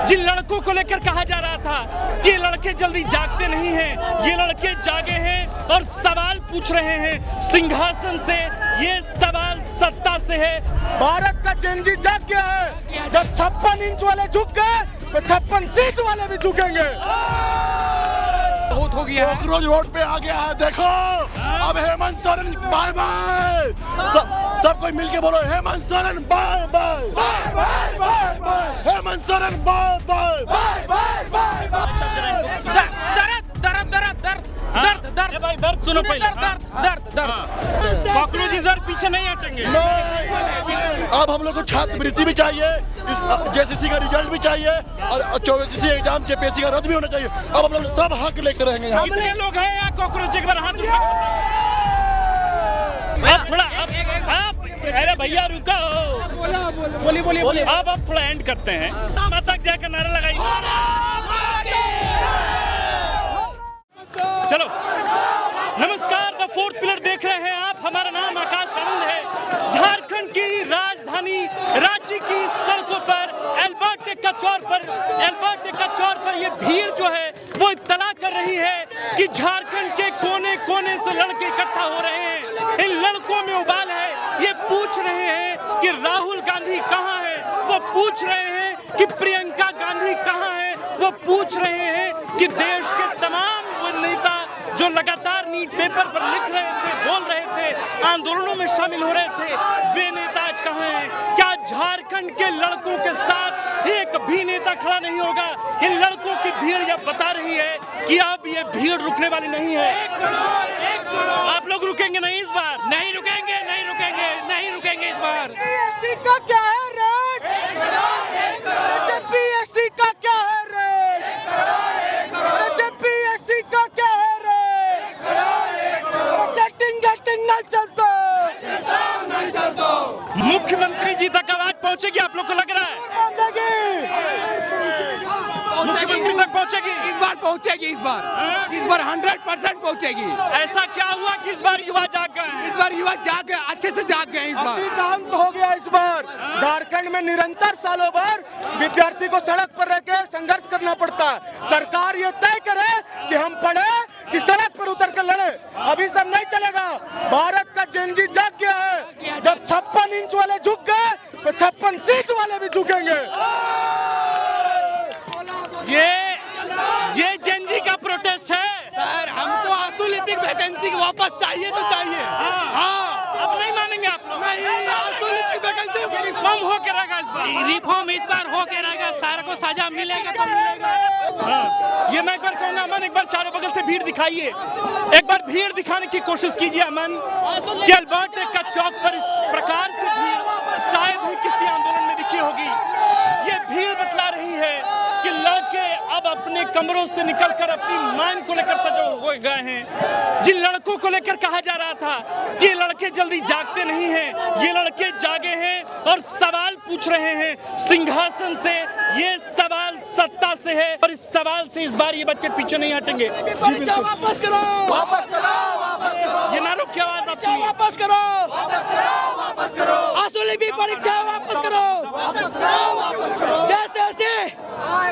जिन लड़कों को लेकर कहा जा रहा था कि ये लड़के जल्दी जागते नहीं हैं, ये लड़के जागे हैं और सवाल पूछ रहे हैं सिंहासन से, ये सवाल सत्ता से है। भारत का जेनजी जाग गया है। जब 56 इंच वाले झुक गए तो 56 सीट वाले भी झुकेंगे। बहुत हो गया है। रोज रोड पे आ गया है, देखो अब हेमंत सोरेन बाय बाय। सब कोई मिलके बोलो Hemant Soren bye bye, Hemant Soren bye bye. दर्द भाई, दर्द सुनो पहले। कॉकरोची सर पीछे नहीं हटेंगे। अब हम लोग को छात्रवृत्ति भी चाहिए, जेसीसी का रिजल्ट भी चाहिए और 24 एग्जाम जेपीएससी का रद्द भी होना चाहिए। अब हम लोग सब हक लेकर रहेंगे। यहाँ कितने लोग हैं यहाँ कॉकरोच एक बार हाथ उठाओ। आप थोड़ा आप अरे भैया रुको, बोलिए अब थोड़ा एंड करते हैं। तक जाकर नारा लगाइए। चलो नमस्कार, द फोर्थ पिलर देख रहे हैं आप। हमारा नाम आकाश आनंद है। झारखंड की राजधानी रांची की सड़कों पर एल्बर्ट का चौर पर ये भीड़ जो है वो इत्तला कर रही है कि झारखंड के कोने कोने से लड़के इकट्ठा हो रहे हैं। इन लड़कों में उबाल है। ये पूछ रहे हैं कि राहुल गांधी कहाँ है, वो पूछ रहे हैं कि प्रियंका गांधी कहाँ है, वो पूछ रहे हैं कि देश के तमाम वो नेता जो लगातार नीट पेपर पर लिख रहे थे, बोल रहे थे, आंदोलनों में शामिल हो रहे थे, वे नेता आज कहाँ हैं? क्या झारखंड के लड़कों के साथ एक भी नेता खड़ा नहीं होगा? इन लड़कों की भीड़ यह बता रही है कि अब ये भीड़ रुकने वाली नहीं है। आप लोग रुकेंगे नहीं इस बार? नहीं रुकेंगे इस बार। जेपीएससी का क्या है रेट? जेपीएससी का क्या है रेट? अरे जेपीएससी का क्या है रेट? सेटिंग गेटिंग नहीं चलता। मुख्यमंत्री जी तक आवाज पहुंचेगी, आप लोग को लग रहा है? मुख्यमंत्री तक पहुंचेगी? इस बार पहुंचेगी। इस बार 100% पहुंचेगी। ऐसा क्या हुआ कि इस बार युवा जाग गए? इस बार युवा जाग गए, अच्छे से जाग गए। इस बार शांत हो गया। इस बार झारखंड में निरंतर सालों भर विद्यार्थी को सड़क पर रह के संघर्ष करना पड़ता है। सरकार ये तय करे कि हम पढ़े कि सड़क पर उतर कर लड़े। अभी सब नहीं चलेगा। भारत का जेनजी जाग गया है। जब 56 इंच वाले झुक गए तो 56 सीट वाले भी झुकेंगे। ये जेनजी का प्रोटेस्ट है सर। हमको आंसू लिपिक वैकेंसी वापस चाहिए तो चाहिए। अब नहीं मानेंगे आप लोग? आंसू लिपिक वैकेंसी रिफॉर्म हो के रहेगा इस बार। रिफॉर्म इस बार हो के रहेगा। सारे को सजा मिलेगा तो मिलेगा। ये मैं एक बार कहूँगा, अमन एक बार चारों बगल से भीड़ दिखाइए। एक बार भीड़ दिखाने की कोशिश कीजिए अमन। कि एल्बर्ट का चौक पर इस प्रकार से भीड़ शायद ही किसी आंदोलन में दिखी होगी। ये भीड़ बतला रही है कि लड़के अब अपने कमरों से निकलकर अपनी मांग को लेकर सजे हो गए हैं। जिन लड़कों को लेकर कहा जा रहा था कि ये लड़के जल्दी जागते नहीं हैं, ये लड़के जागे हैं और सवाल पूछ रहे हैं सिंहासन से, ये सवाल सत्ता से है और इस सवाल से इस बार ये बच्चे पीछे नहीं हटेंगे। वापस करो, वापस करो। ये नारों की आवाज आप सुनिए। वापस करो, वापस करो। आंसू लिपिक परीक्षा वापस करो, जैसे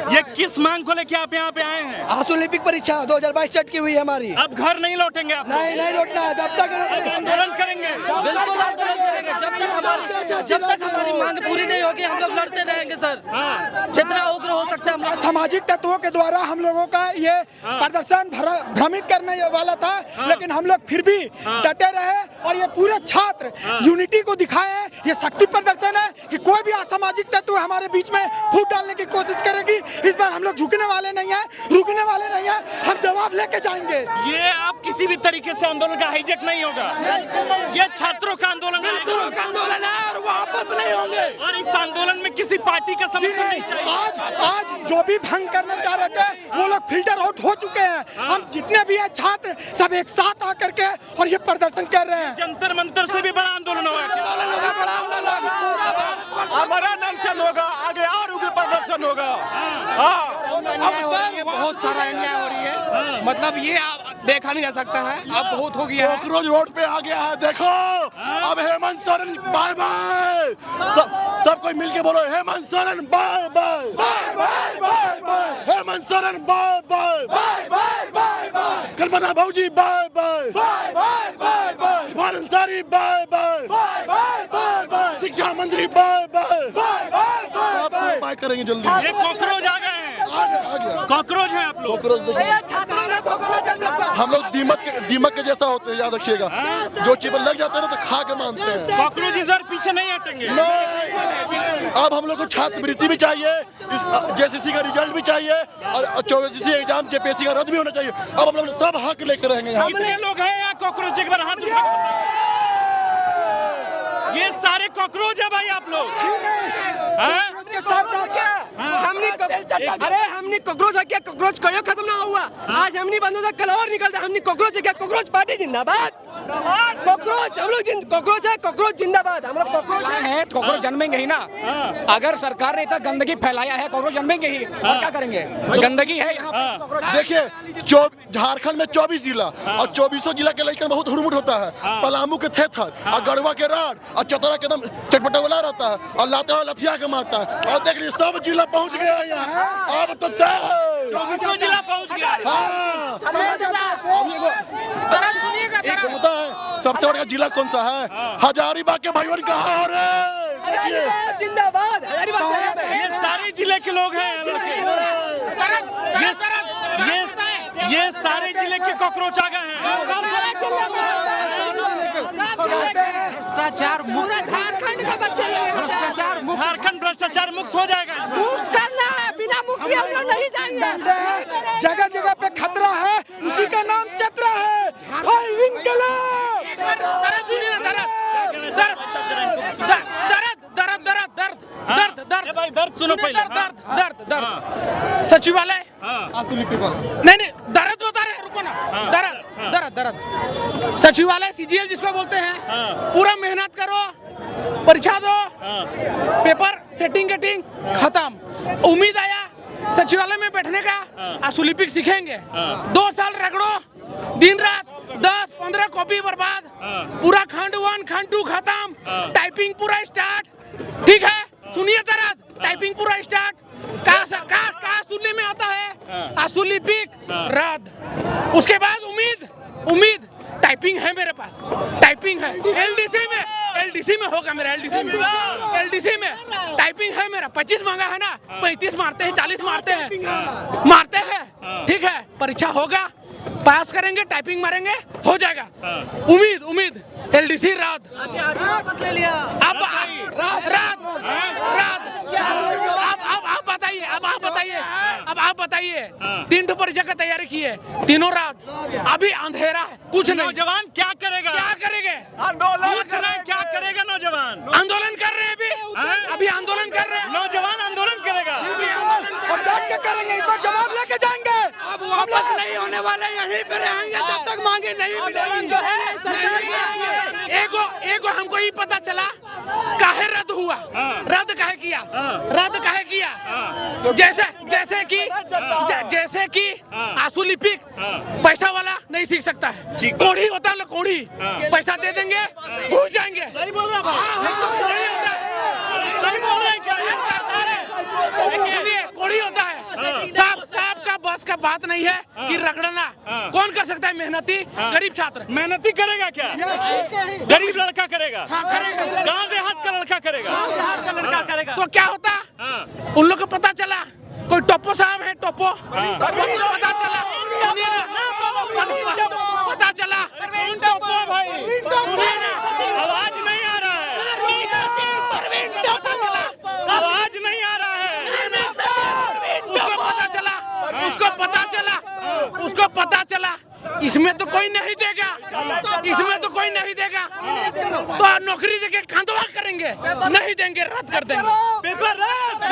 ये किस मांग को लेके आप यहाँ पे आए हैं? आंसू लिपिक परीक्षा 2022 सेट की हुई है हमारी। अब घर नहीं लौटेंगे आप? नहीं लौटना है। जब तक आंदोलन करेंगे। बिल्कुल आंदोलन करेंगे। जब तक हमारी मांग पूरी नहीं होगी हम लोग लड़ते रहेंगे सर। जितना उग्र हो सकता है। सामाजिक तत्वों के द्वारा हम लोगों का ये प्रदर्शन भ्रमित करने वाला था, लेकिन हम लोग फिर भी डटे रहे और ये पूरे छात्र यूनिटी को दिखाए। ये शक्ति प्रदर्शन है कि कोई भी असामाजिक तत्व हमारे बीच में फूट डालने की कोशिश करेगी। इस बार हम लोग झुकने वाले नहीं हैं, रुकने वाले नहीं हैं। हम जवाब लेके जाएंगे। ये आप किसी भी तरीके से आंदोलन का हाईजैक नहीं होगा। ये छात्रों का आंदोलन है और वापस नहीं होंगे। और इस आंदोलन में किसी पार्टी का समर्थन नहीं चाहिए। आज जो भी भंग करना चाह रहे थे वो लोग फिल्टर आउट हो चुके हैं। हम जितने भी हैं छात्र सब एक साथ आकर के और ये प्रदर्शन कर रहे हैं। जंतर मंतर से भी बड़ा आंदोलन होगा। हमारा दर्शन होगा, आगे और उग्र प्रदर्शन होगा। बहुत सारा अन्याय हो रही है। मतलब ये देखा नहीं जा सकता है। अब बहुत हो गया है। रोज रोड पे आ गया है, देखो अब हेमंत सोरेन बाय बाय। सब कोई मिलके बोलो Hemant Soren bye bye. Soren bye bye bye bye bye bye कलमना भाऊजी bye bye bye bye bye bye Irfan Ansari bye bye bye bye bye bye शिक्षा मंत्री bye bye bye bye bye आप बाय बाय करेंगे जल्दी ये कॉकरोच आ गए हैं, आ गया कॉकरोच हैं आप लोग। कॉकरोच देखिए। हम लोग दीमक के जैसा होते हैं, याद रखिएगा। जो चीज पर लग जाते हैं ना तो खा के मानते हैं। कॉकरोच इधर पीछे नहीं हटेंगे। नहीं। अब हम लोग को छात्रवृत्ति भी चाहिए, जेसीसी का रिजल्ट भी चाहिए और 24 एग्जाम जेपीएससी का रद्द भी होना चाहिए। अब हम लोग सब हक लेकर रहेंगे यहाँ। कितने लोग हैं यहाँ कॉकरोच, एक बार हाथ उठा। ये सारे कॉकरोच है भाई आप लोग। के साथ साथ क्या हमने कॉकरोच किया, कॉकरोच कहीं खत्म ना हुआ। आज हमने बंद होता, कल और निकलता। हमने कॉकरोच किया, कॉकरोच पार्टी जिंदाबाद। कॉकरोच हम लोग कॉकरोच है, कॉकरोच जिंदाबाद। हम लोग कॉकरोच है, कॉकरोच जन्मेंगे ही ना। अगर सरकार ने इतना गंदगी फैलाया है, कॉकरोच जन्मेंगे ही। और क्या करेंगे, गंदगी है यहाँ। देखिए झारखंड में 24 जिला और 24 जिला के लड़के बहुत हुरमुट होता है। पलामू के थेथर और गढ़वा के राड और चतरा के एकदम चटपटा रहता है और लातेहार लथिया के मारता है। और देख रही सब जिला पहुंच गया है यहाँ। अब तो तय है 24 जिला पहुंच गया। हाँ। एक होता है सबसे बड़ा जिला कौन सा है? हजारीबाग के भाइयों का हो रे जिंदाबाद। ये सारे जिले के लोग हैं। ये सारे जिले के कॉकरोच आ गए हैं। भ्रष्टाचार मुक्त झारखंड का बच्चे लोग झारखंड भ्रष्टाचार मुक्त हो जाएगा। मुक्त करना है, बिना मुक्ति हम लोग नहीं जाएंगे। जगह जगह पे खतरा है, उसी का नाम चतरा है। दर्द भाई, दर्द सुनो पहले। दर्द सचिवालय नहीं दर्द बता रहे, रुको ना। दर्द सचिवालय सीजीएल जिसको बोलते हैं, पूरा मेहनत करो, परीक्षा दो, पेपर सेटिंग खत्म। उम्मीद आया सचिवालय में बैठने का, आशुलिपिक सीखेंगे। 2 साल रगड़ो, दिन रात 10-15 कॉपी बर्बाद, पूरा खंड 1 खंड 2 खत्म, टाइपिंग पूरा स्टार्ट। ठीक है, सुनिए जरा, टाइपिंग पूरा स्टार्ट। कहा सुनने में आता है आशुलिपिक रद्द। उसके बाद उम्मीद टाइपिंग है मेरे पास, टाइपिंग है। एलडीसी में होगा मेरा, एलडीसी में टाइपिंग है मेरा। 25 मांगा है ना, 35 मारते हैं, 40 मारते हैं। ठीक है, परीक्षा होगा, पास करेंगे, टाइपिंग मारेंगे, हो जाएगा। उम्मीद एलडीसी रद्द। अब आप बताइए 3 परीक्षा का तैयारी की है, तीनों रद्द। अभी अंधेरा है, कुछ नहीं। नौजवान क्या करेगा? पूछ रहे हैं, क्या करेगा नौजवान? आंदोलन कर रहे हैं, अभी आंदोलन कर रहे हैं। नौजवान आंदोलन करेगा। और डट के करेंगे, इस बार जवाब लेके जाएंगे। अब वापस नहीं होने वाले, यहीं पे रहेंगे जब तक मांगे नहीं मिलेगी। एगो हमको ये पता चला काहे रद्द हुआ, रद्द काहे किया। जैसे कि आशुलिपिक पैसा वाला नहीं सीख सकता है। कोढ़ी होता है, कोढ़ी पैसा दे देंगे, घुस जाएंगे। सही बोल रहा है। कोढ़ी होता है, साहब का बस का बात नहीं है कि रगड़ना। कौन कर सकता है? मेहनती गरीब छात्र। मेहनती करेगा क्या? गरीब लड़का करेगा, गांव देहात का लड़का करेगा। तो क्या होता? उन लोग को पता चला कोई टोपो साहब है, टोपो पता चला भाई, आवाज नहीं आ रहा है, आवाज नहीं आ रहा है। उसको पता चला इसमें तो कोई नहीं देगा, तो नौकरी देके खंडवा करेंगे, नहीं देंगे, रद्द कर देंगे। पेपर रद्द,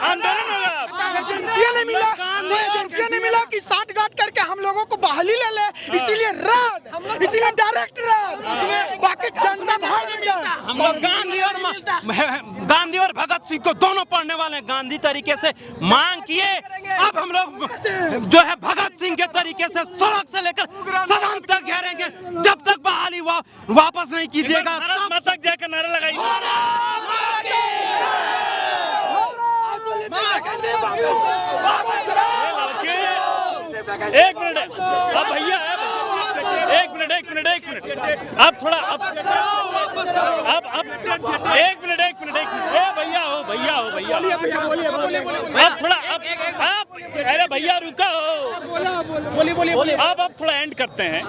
आंदोलन होगा। एजेंसियां नहीं मिला कि साठ गांठ करके हम लोगों को बहाली ले ले, इसीलिए रद्द, इसीलिए डायरेक्ट रद्द। बाकी जनता भाग में जाए। हम लोग गांधी और भगत सिंह को दोनों पढ़ने वाले हैं, गांधी तरीके से मांग किए। अब हम लोग जो है भगत सिंह के तरीके से सड़क से लेकर सदन तक घेरेंगे, जब तक बहाली वापस नहीं कीजिएगा। भारत माता जय का नारा लगाइए। एक मिनट अब भैया एक मिनट आप थोड़ा अब एक मिनट भैया हो आप थोड़ा आप अरे भैया रुका हो अब थोड़ा एंड करते हैं।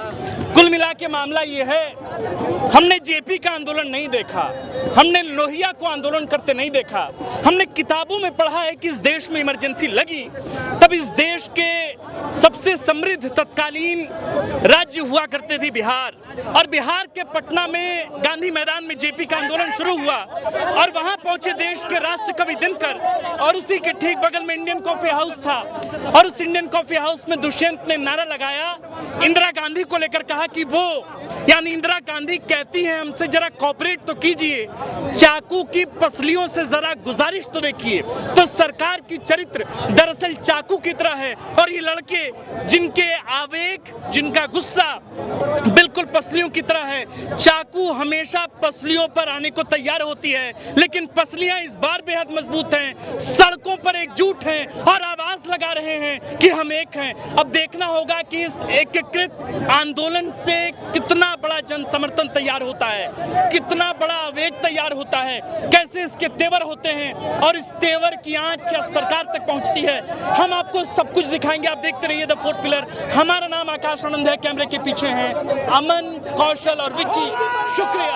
कुल मिला के मामला ये है, हमने जेपी का आंदोलन नहीं देखा, हमने लोहिया को आंदोलन करते नहीं देखा, हमने किताबों में पढ़ा है कि इस देश में इमरजेंसी लगी तब इस देश के सबसे समृद्ध तत्कालीन राज्य हुआ करते थे बिहार, और बिहार के पटना में गांधी मैदान में जेपी का आंदोलन शुरू हुआ और वहां पहुंचे देश के राष्ट्र कवि दिनकर, और उसी के ठीक बगल में इंडियन कॉफी हाउस था और उस इंडियन कॉफी हाउस में दुष्यंत ने नारा लगाया इंदिरा गांधी को लेकर, कहा कि वो यानी इंदिरा गांधी कहती हैं हमसे जरा कॉपरेट तो कीजिए, चाकू की पसलियों से जरा गुजारिश तो देखिए। तो सरकार की चरित्र दरअसल चाकू की तरह है और ये लड़के जिनके आवेग, जिनका गुस्सा बिल्कुल पसलियों की तरह है। चाकू हमेशा पसलियों पर आने को तैयार होती है, लेकिन पसलियां इस बार बेहद मजबूत हैं, सड़कों पर एकजुट हैं और आवाज लगा रहे हैं कि हम एक हैं। अब देखना होगा कि इस एकीकृत आंदोलन से कितना बड़ा जन समर्थन तैयार होता है, कितना बड़ा आवेग तैयार होता है, कैसे इसके तेवर होते हैं और इस तेवर की आंच क्या सरकार तक पहुंचती है। हम आपको सब कुछ दिखाएंगे, आप देखते रहिए द फोर्थ पिलर। हमारा नाम आकाश आनंद है, कैमरे के पीछे हैं अमन, कौशल और विक्की। शुक्रिया।